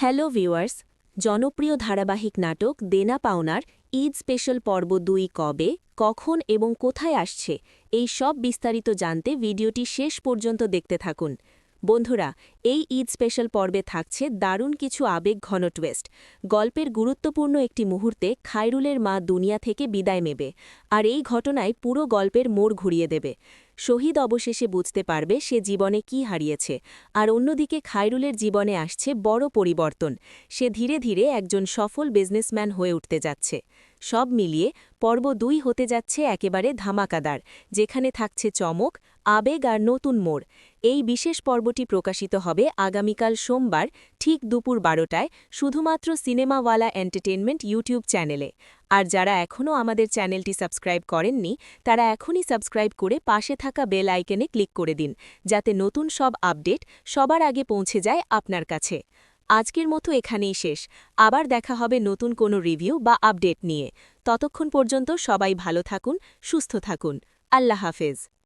Hello viewers, জনপ্রিয় ধারাবাহিক নাটক দেনা পাওনার ঈদ স্পেশাল পর্ব ২ কবে, কখন এবং কোথায় আসছে এই সব বিস্তারিত জানতে ভিডিওটি শেষ পর্যন্ত দেখতে থাকুন। বন্ধুরা, এই ঈদ স্পেশাল পর্বে থাকছে দারুণ কিছু আবেগঘন টুইস্ট। গল্পের গুরুত্বপূর্ণ একটি মুহূর্তে খায়রুলের মা দুনিয়া থেকে বিদায় নেবে, আর এই ঘটনায় পুরো গল্পের মোড় ঘুরিয়ে দেবে। শহীদ অবশেষে বুঝতে পারবে সে জীবনে কি হারিয়েছে, আর অন্যদিকে খায়রুলের জীবনে আসছে বড় পরিবর্তন। সে ধীরে ধীরে একজন সফল বিজনেসম্যান হয়ে উঠতে যাচ্ছে। সব মিলিয়ে পর্ব ২ হতে যাচ্ছে একেবারে ধামাকাদার, যেখানে থাকছে চমক, আবেগ আর নতুন মোড়। এই বিশেষ পর্বটি প্রকাশিত হবে আগামীকাল সোমবার ঠিক দুপুর ১২টায় শুধুমাত্র সিনেমাওয়ালা এন্টারটেইনমেন্ট ইউটিউব চ্যানেলে। আর যারা এখনও আমাদের চ্যানেলটি সাবস্ক্রাইব করেননি, তারা এখনই সাবস্ক্রাইব করে পাশে থাকা বেল আইকনে ক্লিক করে দিন, যাতে নতুন সব আপডেট সবার আগে পৌঁছে যায় আপনার কাছে। আজকের মতো এখানেই শেষ। আবার দেখা হবে নতুন কোনো রিভিউ বা আপডেট নিয়ে। ততক্ষণ পর্যন্ত সবাই ভালো থাকুন, সুস্থ থাকুন। আল্লাহ হাফেজ।